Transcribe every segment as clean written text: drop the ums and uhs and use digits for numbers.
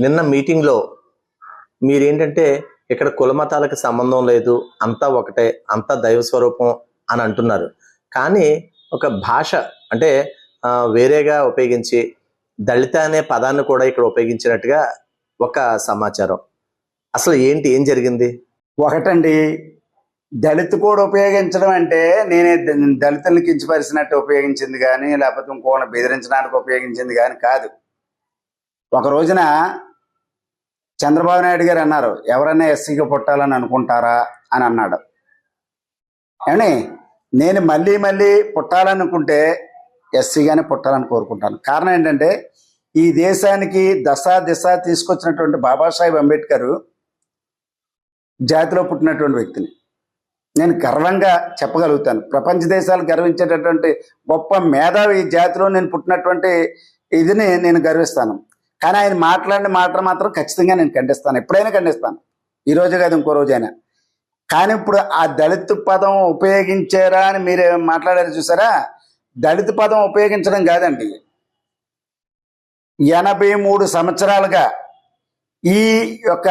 నిన్న మీటింగ్లో మీరేంటంటే ఇక్కడ కుల మతాలకు సంబంధం లేదు, అంతా ఒకటే, అంతా దైవ స్వరూపం అని అంటున్నారు. కానీ ఒక భాష అంటే వేరేగా ఉపయోగించి దళిత అనే పదాన్ని కూడా ఇక్కడ ఉపయోగించినట్టుగా ఒక సమాచారం. అసలు ఏం జరిగింది? ఒకటండి, దళిత కూడా ఉపయోగించడం అంటే నేనే దళితుల్ని కించపరిచినట్టు ఉపయోగించింది కానీ, లేకపోతే ఇంకోళ్ళని బెదిరించడానికి ఉపయోగించింది కానీ కాదు. ఒక రోజున చంద్రబాబు నాయుడు గారు అన్నారు, ఎవరైనా ఎస్సీగా పుట్టాలని అనుకుంటారా అని అన్నాడు. ఏమని నేను మళ్ళీ పుట్టాలనుకుంటే ఎస్సీగానే పుట్టాలని కోరుకుంటాను. కారణం ఏంటంటే ఈ దేశానికి దిశ తీసుకొచ్చినటువంటి బాబాసాహెబ్ అంబేద్కర్ జాతిలో పుట్టినటువంటి వ్యక్తిని నేను గర్వంగా చెప్పగలుగుతాను. ప్రపంచ దేశాలు గర్వించేటటువంటి గొప్ప మేధావి జాతిలో నేను పుట్టినటువంటి ఇదిని నేను గర్విస్తాను. కానీ ఆయన మాట్లాడిన మాట మాత్రం ఖచ్చితంగా నేను ఖండిస్తాను, ఎప్పుడైనా ఖండిస్తాను. ఈ రోజు కాదు, ఇంకో రోజైనా. కానీ ఇప్పుడు ఆ దళిత పదం ఉపయోగించారా అని మీరు మాట్లాడారు చూసారా, దళిత పదం ఉపయోగించడం కాదండి. 83 సంవత్సరాలుగా ఈ యొక్క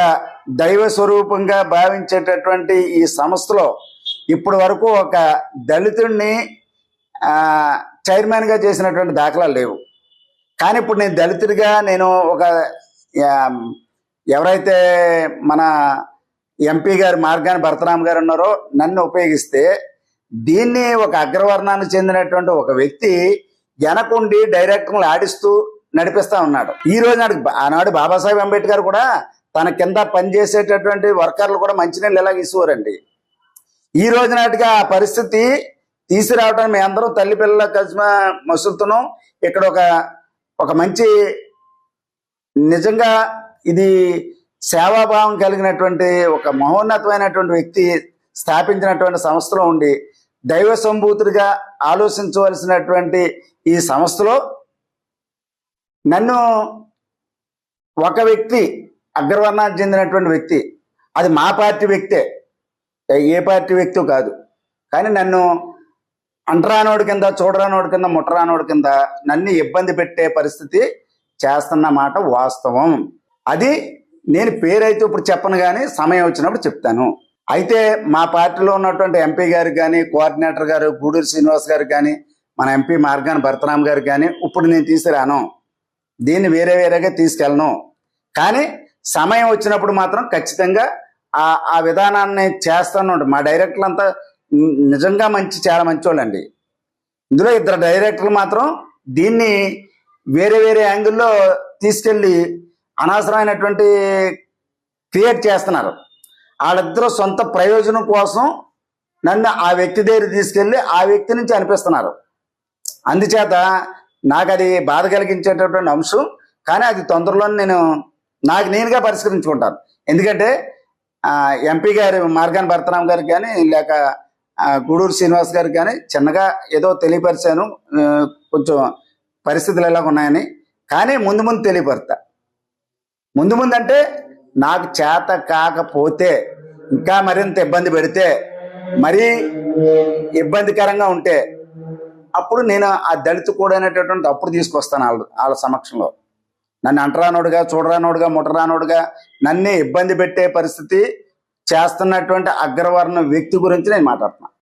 దైవ స్వరూపంగా భావించేటటువంటి ఈ సంస్థలో ఇప్పటి వరకు ఒక దళితుడిని చైర్మన్గా చేసినటువంటి దాఖలాలు లేవు. కానీ ఇప్పుడు నేను దళితుడిగా నేను ఒక ఎవరైతే మన ఎంపీ గారు మార్గాని భరతరామ్ గారు ఉన్నారో నన్ను ఉపయోగిస్తే దీన్ని ఒక అగ్రవర్ణానికి చెందినటువంటి ఒక వ్యక్తి వెనకుండి డైరెక్టర్లు ఆడిస్తూ నడిపిస్తా ఉన్నాడు. ఈ రోజు ఆనాడు బాబాసాహెబ్ అంబేద్కర్ కూడా తన కింద పనిచేసేటటువంటి వర్కర్లు కూడా మంచినీళ్ళు ఇలాగ ఇసుకోరండి. ఈ రోజు నాటిగా ఆ పరిస్థితి తీసుకురావడానికి మేము అందరం తల్లి పిల్లల కలిసి మసులుతున్నాం. ఇక్కడ ఒక మంచి నిజంగా ఇది సేవాభావం కలిగినటువంటి ఒక మహోన్నతమైనటువంటి వ్యక్తి స్థాపించినటువంటి సంస్థలో ఉండి దైవ సంభూతుడిగా ఆలోచించవలసినటువంటి ఈ సంస్థలో నన్ను ఒక వ్యక్తి అగ్రవర్ణానికి చెందినటువంటి వ్యక్తి, అది మా పార్టీ వ్యక్తే, ఏ పార్టీ వ్యక్తి కాదు, కానీ నన్ను అంటరానోడి కింద, చూడరానోడి కింద, ముట్టరానోడి కింద నన్ను ఇబ్బంది పెట్టే పరిస్థితి చేస్తున్న మాట వాస్తవం. అది నేను పేరైతే ఇప్పుడు చెప్పను, కానీ సమయం వచ్చినప్పుడు చెప్తాను. అయితే మా పార్టీలో ఉన్నటువంటి ఎంపీ గారికి కానీ, కోఆర్డినేటర్ గారు గూడూరు శ్రీనివాస్ గారికి కానీ, మన ఎంపీ మార్గాని భరతరామ్ గారికి కానీ ఇప్పుడు నేను తీసుకురాను, దీన్ని వేరేగా తీసుకెళ్ళను. కానీ సమయం వచ్చినప్పుడు మాత్రం ఖచ్చితంగా ఆ విధానాన్ని చేస్తాను. మా డైరెక్టర్లు అంతా నిజంగా చాలా మంచి వాళ్ళండి. ఇందులో 2 డైరెక్టర్లు మాత్రం దీన్ని వేరే యాంగిల్లో తీసుకెళ్ళి అనవసరమైనటువంటి క్రియేట్ చేస్తున్నారు. వాళ్ళిద్దరూ సొంత ప్రయోజనం కోసం నన్ను ఆ వ్యక్తి దగ్గర తీసుకెళ్ళి ఆ వ్యక్తి నుంచి అనిపిస్తున్నారు. అందుచేత నాకు అది బాధ కలిగించేటటువంటి అంశం. కానీ అది తొందరలో నాకు నేనుగా పరిష్కరించుకుంటాను. ఎందుకంటే ఎంపీ గారు మార్గాని భరతరామ్ గారికి కానీ, లేక గూడూరు శ్రీనివాస్ గారికి కానీ చిన్నగా ఏదో తెలియపరిచాను, కొంచెం పరిస్థితులు ఎలాగ ఉన్నాయని. కానీ ముందు తెలియపరుతా. ముందు అంటే నాకు చేత కాకపోతే, ఇంకా మరింత ఇబ్బంది పెడితే, మరీ ఇబ్బందికరంగా ఉంటే అప్పుడు నేను ఆ దళిత కూడా అనేటటువంటి అప్పుడు తీసుకొస్తాను వాళ్ళ సమక్షంలో. నన్ను అంటరానోడుగా, చూడరానోడుగా, ముట్టరానోడుగా నన్ను ఇబ్బంది పెట్టే పరిస్థితి చేస్తున్నటువంటి అగ్రవర్ణ వ్యక్తి గురించి నేను మాట్లాడుతున్నాను.